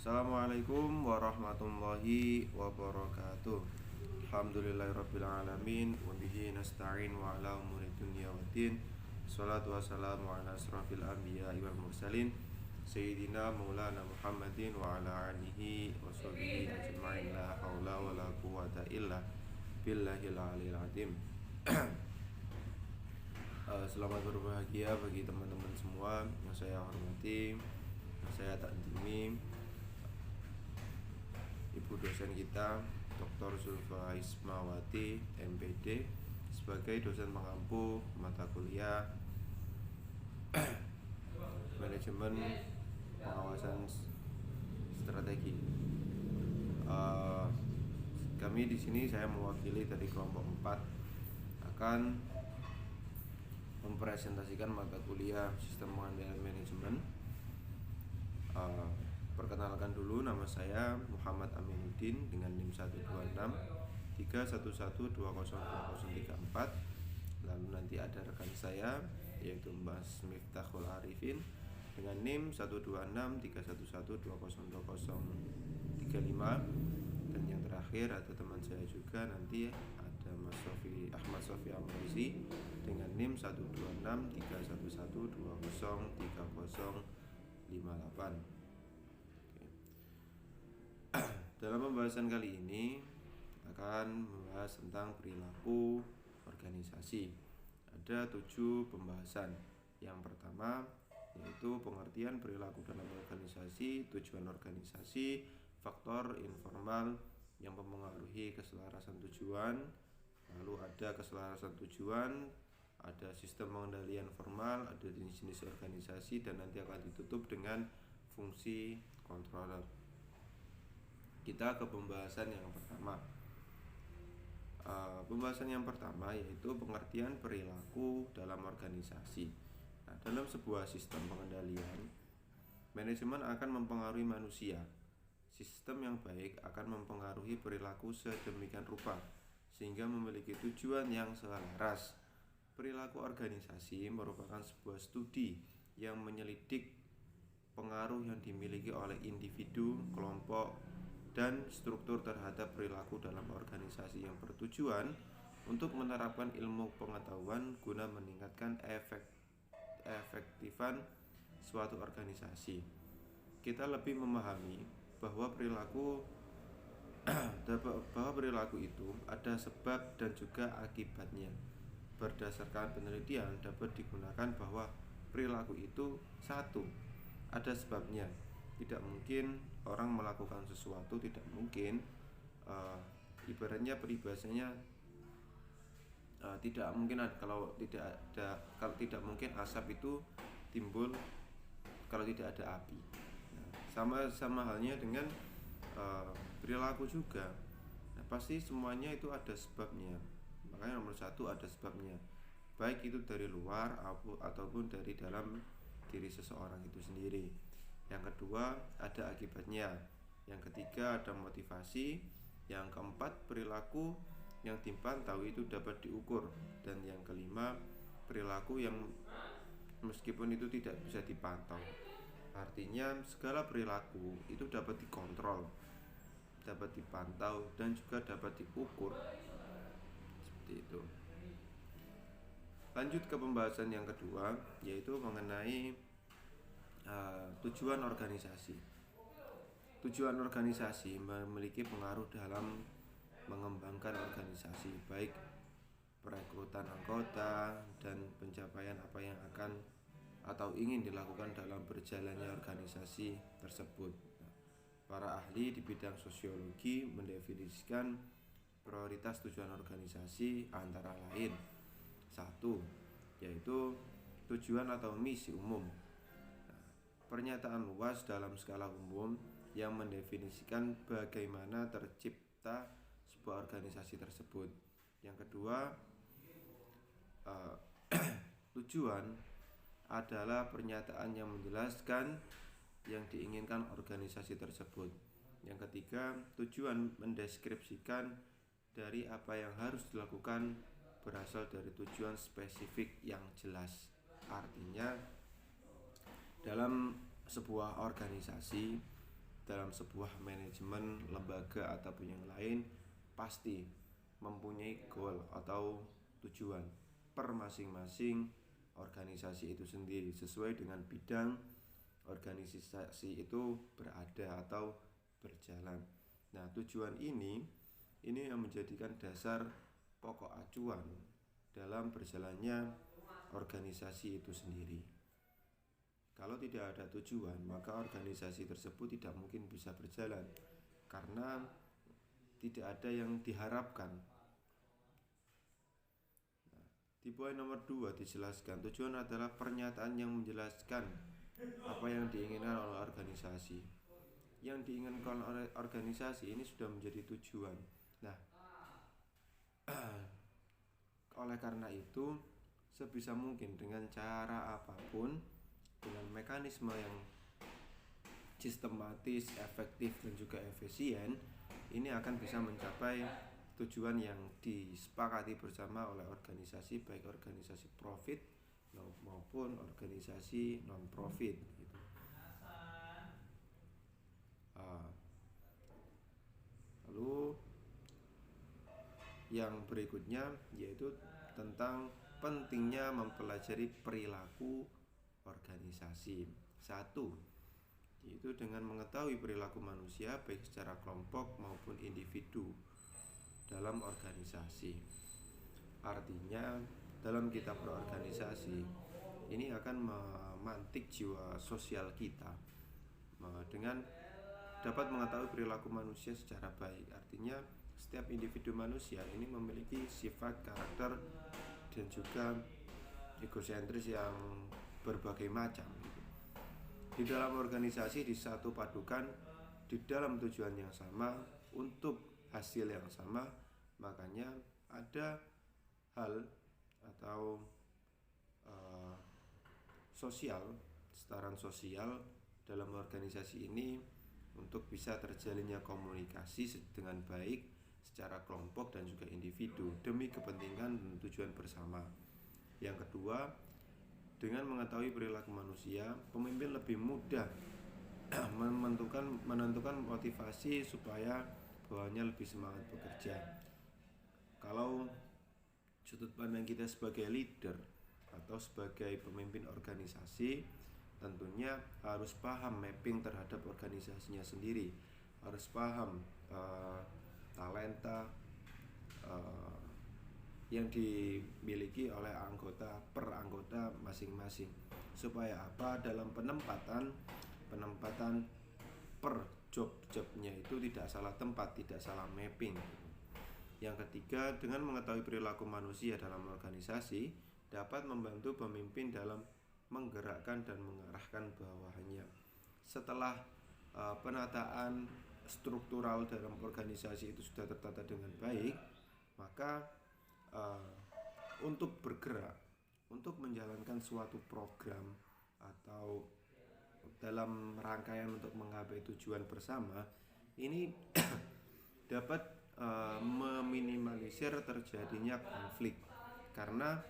Assalamualaikum warahmatullahi wabarakatuh. Alhamdulillahirabbil alamin wa bihi nasta'in wa ala umuri dunya waddin. Shalatu wassalamu ala asrofil anbiya'i wal mursalin Sayyidina Maulana Muhammadin wa ala alihi wa sahbihi ajma'in. La haula wa la quwata illa billahil aliyil azim. Selamat berbahagia bagi teman-teman semua yang saya hormati, yang saya takdimi, Ibu dosen kita Dr. Zulfa Ismawati MPD sebagai dosen pengampu mata kuliah manajemen pengawasan strategi. Kami di sini saya mewakili dari kelompok 4 akan mempresentasikan mata kuliah sistem pengendalian manajemen. Perkenalkan dulu, nama saya Muhammad Aminuddin dengan NIM 1263112020034. Lalu nanti ada rekan saya yaitu Mas Miftahul Arifin dengan NIM 12631120035. Dan yang terakhir ada teman saya juga, nanti ada Mas Ahmad Sofi Amrozi dengan NIM 12631203058. Dalam pembahasan kali ini akan membahas tentang perilaku organisasi. Ada 7 pembahasan. Yang pertama yaitu pengertian perilaku dalam organisasi, tujuan organisasi, faktor informal yang mempengaruhi keselarasan tujuan. Lalu ada keselarasan tujuan, ada sistem pengendalian formal, ada jenis-jenis organisasi, dan nanti akan ditutup dengan fungsi controller. Kita ke pembahasan yang pertama. Pembahasan yang pertama yaitu pengertian perilaku dalam organisasi. Nah, dalam sebuah sistem pengendalian, manajemen akan mempengaruhi manusia. Sistem yang baik akan mempengaruhi perilaku sedemikian rupa sehingga memiliki tujuan yang selaras. Perilaku organisasi merupakan sebuah studi yang menyelidik pengaruh yang dimiliki oleh individu, kelompok, dan struktur terhadap perilaku dalam organisasi yang bertujuan untuk menerapkan ilmu pengetahuan guna meningkatkan efektifan suatu organisasi. Kita lebih memahami bahwa perilaku itu ada sebab dan juga akibatnya. Berdasarkan penelitian dapat digunakan bahwa perilaku itu satu, ada sebabnya. Tidak mungkin orang melakukan sesuatu, tidak mungkin ibaratnya peribahasanya tidak mungkin kalau tidak mungkin asap itu timbul kalau tidak ada api. Nah, sama halnya dengan perilaku juga. Nah, pasti semuanya itu ada sebabnya. Makanya nomor 1 ada sebabnya, baik itu dari luar ataupun dari dalam diri seseorang itu sendiri. Yang kedua ada akibatnya. Yang ketiga ada motivasi. Yang keempat perilaku yang dipantau itu dapat diukur. Dan yang kelima perilaku yang meskipun itu tidak bisa dipantau. Artinya segala perilaku itu dapat dikontrol, dapat dipantau, dan juga dapat diukur. Seperti itu. Lanjut ke pembahasan yang kedua, yaitu mengenai tujuan organisasi. Tujuan organisasi memiliki pengaruh dalam mengembangkan organisasi, baik perekrutan anggota dan pencapaian apa yang akan atau ingin dilakukan dalam berjalannya organisasi tersebut. Para ahli di bidang sosiologi mendefinisikan prioritas tujuan organisasi antara lain: 1. Yaitu tujuan atau misi umum. Pernyataan luas dalam skala umum yang mendefinisikan bagaimana tercipta sebuah organisasi tersebut. Yang kedua, tujuan adalah pernyataan yang menjelaskan yang diinginkan organisasi tersebut. Yang ketiga, tujuan mendeskripsikan dari apa yang harus dilakukan berasal dari tujuan spesifik yang jelas. Artinya dalam sebuah organisasi dalam sebuah manajemen lembaga ataupun yang lain pasti mempunyai goal atau tujuan per masing-masing organisasi itu sendiri sesuai dengan bidang organisasi itu berada atau berjalan. Nah, tujuan ini yang menjadikan dasar pokok acuan dalam berjalannya organisasi itu sendiri. Kalau tidak ada tujuan, maka organisasi tersebut tidak mungkin bisa berjalan karena tidak ada yang diharapkan. Nah, di poin nomor 2 dijelaskan tujuan adalah pernyataan yang menjelaskan apa yang diinginkan oleh organisasi. Yang diinginkan oleh organisasi ini sudah menjadi tujuan. Nah, oleh karena itu sebisa mungkin dengan cara apapun, dengan mekanisme yang sistematis, efektif dan juga efisien, ini akan bisa mencapai tujuan yang disepakati bersama oleh organisasi, baik organisasi profit maupun organisasi non profit gitu. Lalu yang berikutnya yaitu tentang pentingnya mempelajari perilaku organisasi. 1. Yaitu dengan mengetahui perilaku manusia baik secara kelompok maupun individu dalam organisasi. Artinya dalam kita berorganisasi ini akan memantik jiwa sosial kita dengan dapat mengetahui perilaku manusia secara baik. Artinya setiap individu manusia ini memiliki sifat, karakter dan juga egosentris yang berbagai macam. Di dalam organisasi disatu padukan di dalam tujuan yang sama untuk hasil yang sama, makanya ada hal atau setara sosial dalam organisasi ini untuk bisa terjalinnya komunikasi dengan baik secara kelompok dan juga individu demi kepentingan dan tujuan bersama. Yang kedua, dengan mengetahui perilaku manusia, pemimpin lebih mudah menentukan motivasi supaya bawahannya lebih semangat bekerja. Kalau sudut pandang kita sebagai leader atau sebagai pemimpin organisasi, tentunya harus paham mapping terhadap organisasinya sendiri, harus paham talenta yang dimiliki oleh anggota per anggota masing-masing, supaya apa, dalam penempatan per job-jobnya itu tidak salah tempat, tidak salah mapping. Yang ketiga, dengan mengetahui perilaku manusia dalam organisasi dapat membantu pemimpin dalam menggerakkan dan mengarahkan bawahannya. Setelah penataan struktural dalam organisasi itu sudah tertata dengan baik, maka untuk bergerak, untuk menjalankan suatu program atau dalam rangkaian untuk menggapai tujuan bersama, ini dapat meminimalisir terjadinya konflik. Karena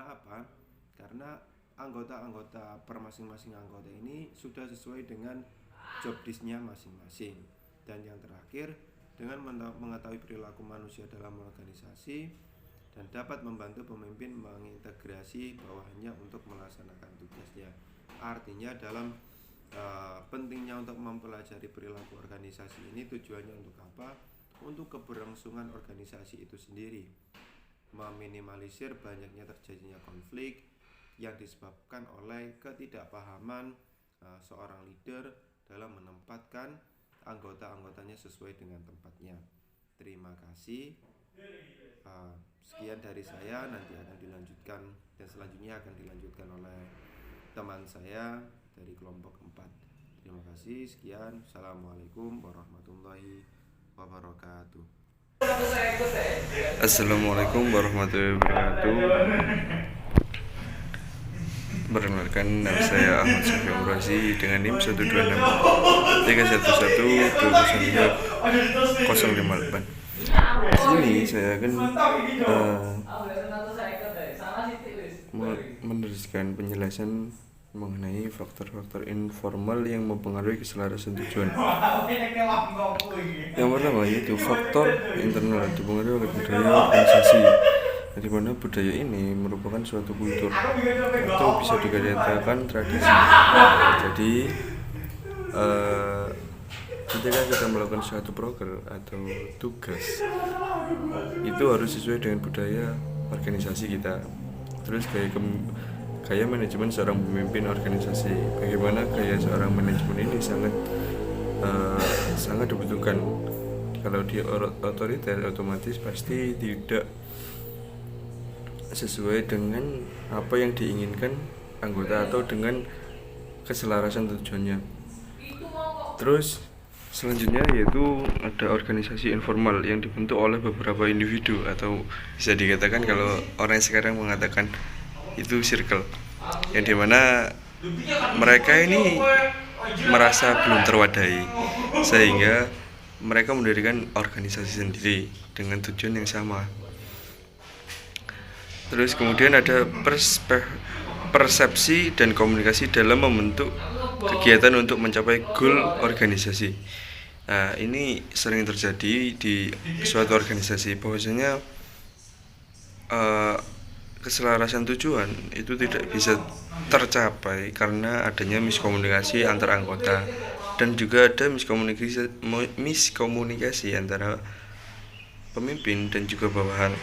apa? Karena anggota-anggota per masing-masing anggota ini sudah sesuai dengan job desk-nya masing-masing. Dan yang terakhir, dengan mengetahui perilaku manusia dalam organisasi dan dapat membantu pemimpin mengintegrasi bawahannya untuk melaksanakan tugasnya. Artinya dalam pentingnya untuk mempelajari perilaku organisasi ini tujuannya untuk apa? Untuk keberlangsungan organisasi itu sendiri, meminimalisir banyaknya terjadinya konflik yang disebabkan oleh ketidakpahaman seorang leader dalam menempatkan anggota-anggotanya sesuai dengan tempatnya. Terima kasih. Sekian dari saya, nanti akan dilanjutkan dan selanjutnya akan dilanjutkan oleh teman saya dari kelompok 4. Terima kasih. Sekian. Assalamualaikum warahmatullahi wabarakatuh. Assalamualaikum warahmatullahi wabarakatuh. Perkenalkan, nama saya Ahmad Syafiq Umrasi dengan NIM 126312058. Ini saya akan meneruskan penjelasan mengenai faktor-faktor informal yang mempengaruhi keselarasan tujuan. Yang pertama yaitu faktor internal dipengaruhi oleh budaya organisasi, di mana budaya ini merupakan suatu kultur atau bisa dikatakan tradisi. Jadi ketika kita melakukan suatu proker atau tugas itu harus sesuai dengan budaya organisasi kita. Terus gaya manajemen seorang pemimpin organisasi, bagaimana gaya seorang manajemen ini sangat dibutuhkan. Kalau dia otoriter, otomatis pasti tidak sesuai dengan apa yang diinginkan anggota atau dengan keselarasan tujuannya. Terus selanjutnya yaitu ada organisasi informal yang dibentuk oleh beberapa individu, atau bisa dikatakan kalau orang sekarang mengatakan itu circle, yang dimana mereka ini merasa belum terwadahi sehingga mereka mendirikan organisasi sendiri dengan tujuan yang sama. Terus kemudian ada persepsi dan komunikasi dalam membentuk kegiatan untuk mencapai goal organisasi. Nah, ini sering terjadi di suatu organisasi, bahwasanya keselarasan tujuan itu tidak bisa tercapai karena adanya miskomunikasi antar anggota, dan juga ada miskomunikasi antara pemimpin dan juga bawahan.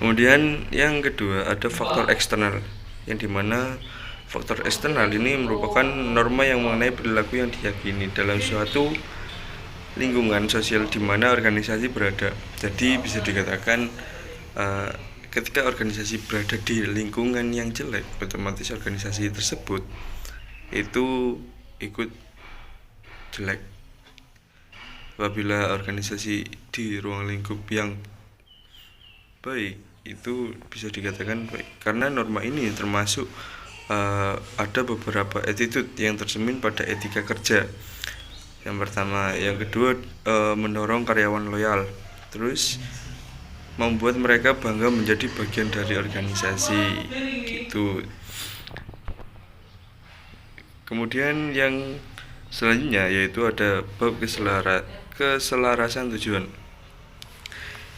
Kemudian yang kedua ada faktor eksternal, yang dimana faktor eksternal ini merupakan norma yang mengenai perilaku yang diyakini dalam suatu lingkungan sosial di mana organisasi berada. Jadi bisa dikatakan ketika organisasi berada di lingkungan yang jelek, otomatis organisasi tersebut itu ikut jelek. Apabila organisasi di ruang lingkup yang baik, itu bisa dikatakan baik karena norma ini termasuk ada beberapa attitude yang tercermin pada etika kerja. Yang pertama, yang kedua mendorong karyawan loyal, terus membuat mereka bangga menjadi bagian dari organisasi gitu. Kemudian yang selanjutnya yaitu ada bab keselarasan tujuan,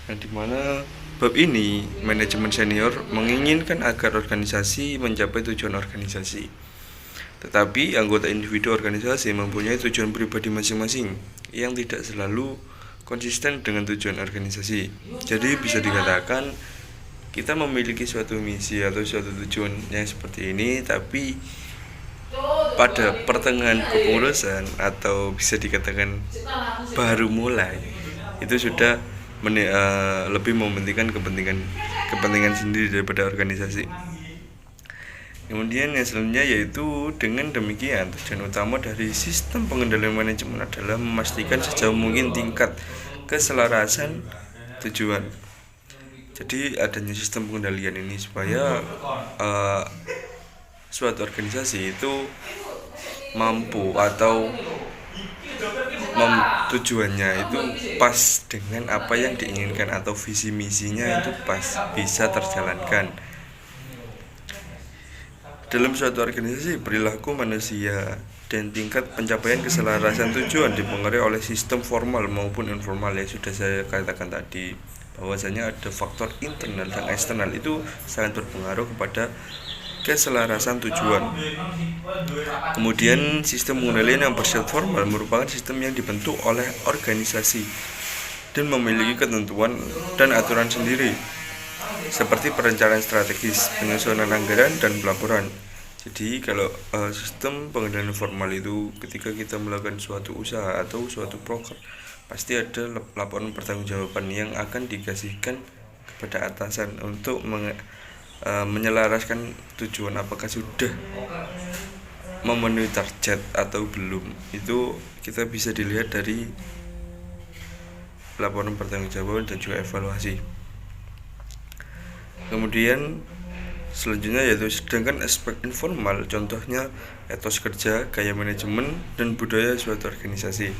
yang dimana bab ini manajemen senior menginginkan agar organisasi mencapai tujuan organisasi, tetapi anggota individu organisasi mempunyai tujuan pribadi masing-masing yang tidak selalu konsisten dengan tujuan organisasi. Jadi bisa dikatakan kita memiliki suatu misi atau suatu tujuan yang seperti ini, tapi pada pertengahan kepengurusan atau bisa dikatakan baru mulai itu sudah lebih mementingkan kepentingan sendiri daripada organisasi. Kemudian yang selanjutnya yaitu dengan demikian tujuan utama dari sistem pengendalian manajemen adalah memastikan sejauh mungkin tingkat keselarasan tujuan. Jadi adanya sistem pengendalian ini supaya suatu organisasi itu mampu atau tujuannya itu pas dengan apa yang diinginkan atau visi misinya itu pas bisa terjalankan. Dalam suatu organisasi, perilaku manusia dan tingkat pencapaian keselarasan tujuan dipengaruhi oleh sistem formal maupun informal yang sudah saya katakan tadi, bahwasanya ada faktor internal dan eksternal itu sangat berpengaruh kepada keselarasan tujuan. Kemudian sistem pengendalian yang bersifat formal merupakan sistem yang dibentuk oleh organisasi dan memiliki ketentuan dan aturan sendiri, seperti perencanaan strategis, penyusunan anggaran, dan pelaporan. Jadi kalau sistem pengendalian formal itu ketika kita melakukan suatu usaha atau suatu proker, pasti ada laporan pertanggungjawaban yang akan dikasihkan kepada atasan untuk menyelaraskan tujuan, apakah sudah memenuhi target atau belum. Itu kita bisa dilihat dari laporan pertanggungjawaban dan juga evaluasi. Kemudian selanjutnya yaitu sedangkan aspek informal, contohnya etos kerja, gaya manajemen, dan budaya suatu organisasi.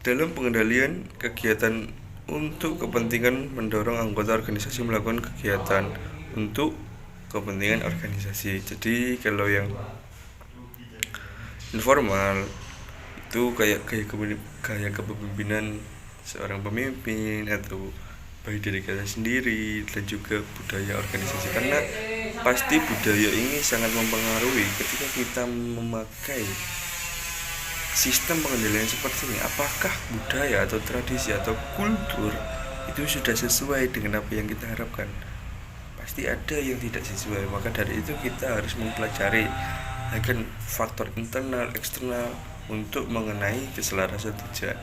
Dalam pengendalian kegiatan untuk kepentingan mendorong anggota organisasi melakukan kegiatan untuk kepentingan organisasi. Jadi kalau yang informal itu kayak gaya kepemimpinan seorang pemimpin atau baik dari kita sendiri dan juga budaya organisasi, karena pasti budaya ini sangat mempengaruhi ketika kita memakai sistem pengendalian seperti ini. Apakah budaya atau tradisi atau kultur itu sudah sesuai dengan apa yang kita harapkan? Pasti ada yang tidak sesuai, maka dari itu kita harus mempelajari akan faktor internal eksternal untuk mengenai keselarasan tujuan.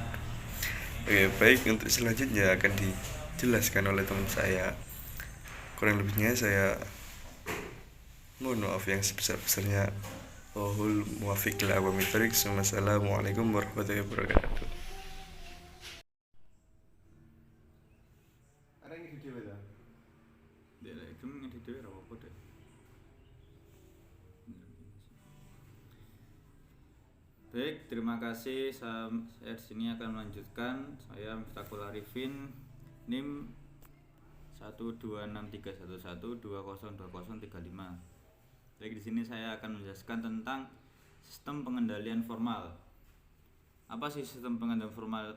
Oke, baik, untuk selanjutnya akan dijelaskan oleh teman saya. Kurang lebihnya saya mohon maaf yang sebesar-besarnya. Wahul muwafiq ila aqwamit thoriq. Wassalamualaikum warahmatullahi wabarakatuh. Ada yang di dewe ta? Dek lek itu ngedit dhewe ora apa-apa dek. Baik, terima kasih. Saya di sini akan melanjutkan. Saya Miftahul Arifin, NIM 1263112020035. Baik, di sini saya akan menjelaskan tentang sistem pengendalian formal. Apa sih sistem pengendalian formal?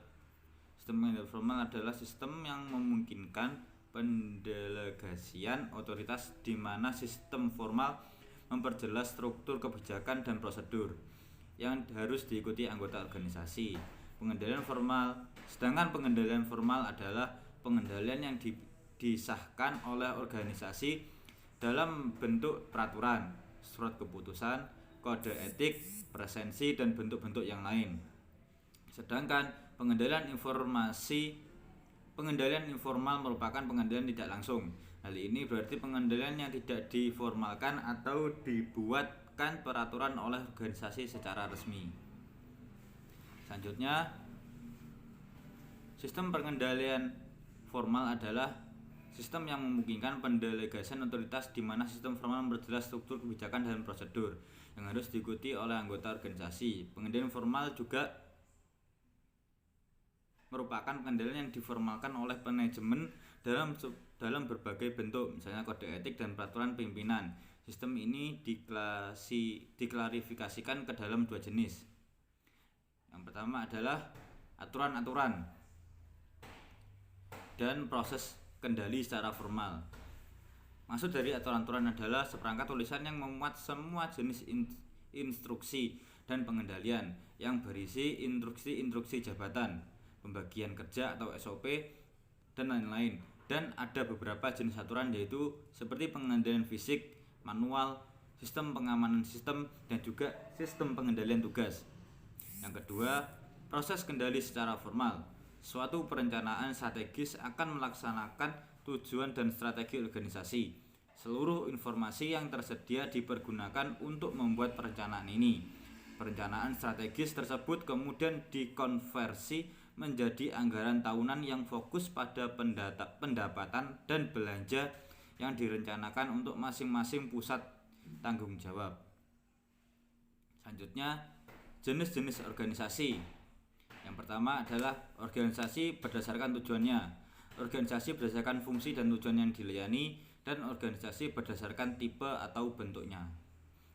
Sistem pengendalian formal adalah sistem yang memungkinkan pendelegasian otoritas di mana sistem formal memperjelas struktur kebijakan dan prosedur yang harus diikuti anggota organisasi. Pengendalian formal, sedangkan pengendalian formal adalah pengendalian yang disahkan oleh organisasi dalam bentuk peraturan, surat keputusan, kode etik, presensi, dan bentuk-bentuk yang lain. Sedangkan pengendalian informal merupakan pengendalian tidak langsung. Hal ini berarti pengendalian yang tidak diformalkan atau dibuatkan peraturan oleh organisasi secara resmi. Selanjutnya, sistem pengendalian formal adalah sistem yang memungkinkan pendelegasian otoritas di mana sistem formal memperjelas struktur kebijakan dan prosedur yang harus diikuti oleh anggota organisasi. Pengendalian formal juga merupakan pengendalian yang diformalkan oleh manajemen dalam berbagai bentuk, misalnya kode etik dan peraturan pimpinan. Sistem ini diklarifikasikan ke dalam dua jenis. Yang pertama adalah aturan-aturan dan proses kendali secara formal. Maksud dari aturan-aturan adalah seperangkat tulisan yang memuat semua jenis instruksi dan pengendalian yang berisi instruksi-instruksi jabatan, pembagian kerja atau SOP, dan lain-lain. Dan ada beberapa jenis aturan yaitu seperti pengendalian fisik, manual, sistem pengamanan sistem, dan juga sistem pengendalian tugas. Yang kedua, proses kendali secara formal. Suatu perencanaan strategis akan melaksanakan tujuan dan strategi organisasi. Seluruh informasi yang tersedia dipergunakan untuk membuat perencanaan ini. Perencanaan strategis tersebut kemudian dikonversi menjadi anggaran tahunan yang fokus pada pendapatan dan belanja yang direncanakan untuk masing-masing pusat tanggung jawab. Selanjutnya, jenis-jenis organisasi. Yang pertama adalah organisasi berdasarkan tujuannya, organisasi berdasarkan fungsi dan tujuan yang dilayani, dan organisasi berdasarkan tipe atau bentuknya.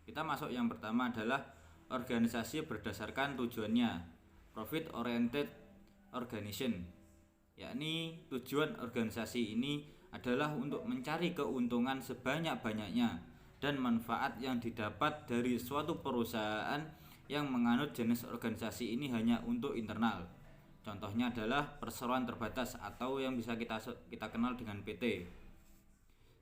Kita masuk yang pertama adalah organisasi berdasarkan tujuannya, profit oriented organization, yakni tujuan organisasi ini adalah untuk mencari keuntungan sebanyak-banyaknya dan manfaat yang didapat dari suatu perusahaan yang menganut jenis organisasi ini hanya untuk internal. Contohnya adalah perseroan terbatas atau yang bisa kita kenal dengan PT.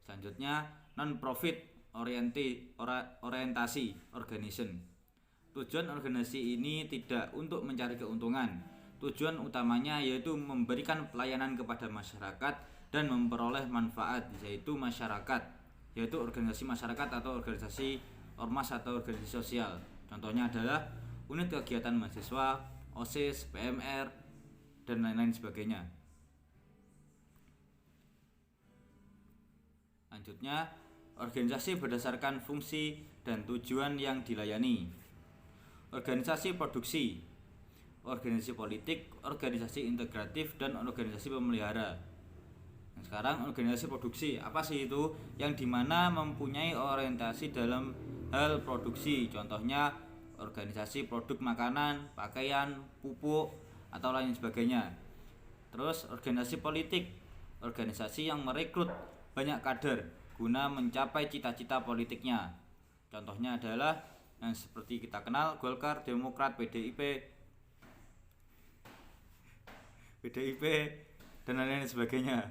Selanjutnya, non-profit orientasi organization. Tujuan organisasi ini tidak untuk mencari keuntungan. Tujuan utamanya yaitu memberikan pelayanan kepada masyarakat dan memperoleh manfaat, yaitu masyarakat, yaitu organisasi masyarakat atau organisasi ormas atau organisasi sosial. Contohnya adalah unit kegiatan mahasiswa, OSIS, PMR, dan lain-lain sebagainya. Selanjutnya, organisasi berdasarkan fungsi dan tujuan yang dilayani. Organisasi produksi, organisasi politik, organisasi integratif, dan organisasi pemelihara. Yang Sekarang organisasi produksi, apa sih itu? Yang dimana mempunyai orientasi dalam hal produksi. Contohnya organisasi produk makanan, pakaian, pupuk, atau lain sebagainya. Terus organisasi politik, organisasi yang merekrut banyak kader guna mencapai cita-cita politiknya. Contohnya adalah yang seperti kita kenal Golkar, Demokrat, PDIP dan lain-lain sebagainya.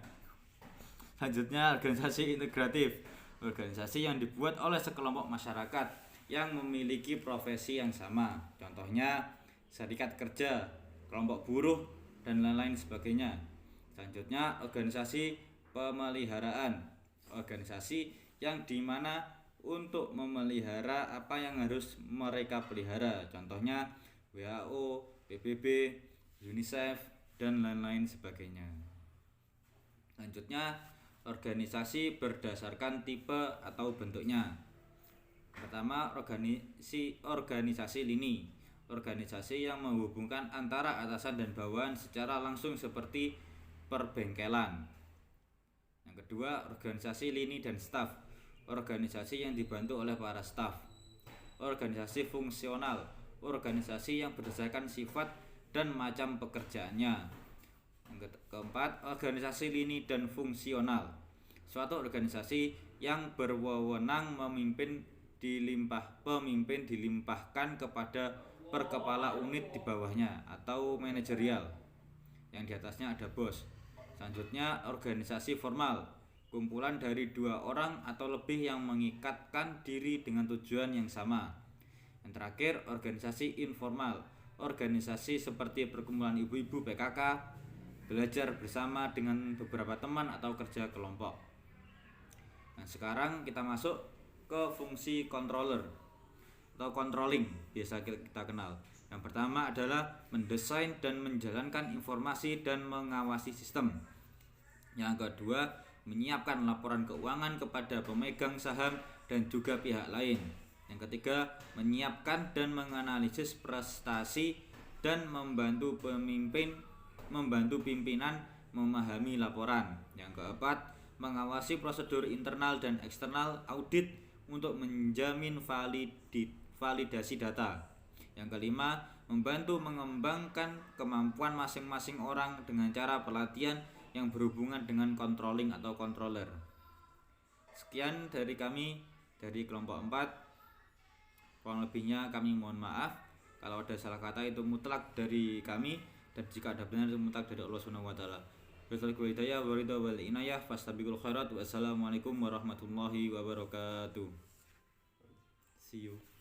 Selanjutnya organisasi integratif, organisasi yang dibuat oleh sekelompok masyarakat yang memiliki profesi yang sama. Contohnya serikat kerja, kelompok buruh dan lain-lain sebagainya. Selanjutnya organisasi pemeliharaan, organisasi yang dimana untuk memelihara apa yang harus mereka pelihara. Contohnya WHO, PBB, UNICEF dan lain-lain sebagainya. Selanjutnya organisasi berdasarkan tipe atau bentuknya. Pertama, organisasi lini, organisasi yang menghubungkan antara atasan dan bawahan secara langsung seperti perbengkelan. Yang kedua, organisasi lini dan staf, organisasi yang dibantu oleh para staf. Organisasi fungsional, organisasi yang berdasarkan sifat dan macam pekerjaannya. Yang keempat, organisasi lini dan fungsional, suatu organisasi yang berwewenang pemimpin dilimpahkan kepada perkepala unit di bawahnya atau manajerial, yang di atasnya ada bos. Selanjutnya organisasi formal, kumpulan dari 2 orang atau lebih yang mengikatkan diri dengan tujuan yang sama. Yang terakhir organisasi informal, organisasi seperti perkumpulan ibu-ibu PKK, belajar bersama dengan beberapa teman atau kerja kelompok. Nah, sekarang kita masuk ke fungsi controller atau controlling, biasa kita kenal. Yang pertama adalah mendesain dan menjalankan informasi dan mengawasi sistem. Yang kedua, menyiapkan laporan keuangan kepada pemegang saham dan juga pihak lain. Yang ketiga, menyiapkan dan menganalisis prestasi dan membantu pimpinan memahami laporan. Yang keempat, mengawasi prosedur internal dan eksternal audit untuk menjamin validasi data. Yang kelima, membantu mengembangkan kemampuan masing-masing orang dengan cara pelatihan yang berhubungan dengan controlling atau controller. Sekian dari kami dari kelompok 4. Kurang lebihnya kami mohon maaf. Kalau ada salah kata itu mutlak dari kami, dan jika ada benar itu mutlak dari Allah Subhanahu wa taala. Wassalamualaikum warahmatullahi wabarakatuh. See you.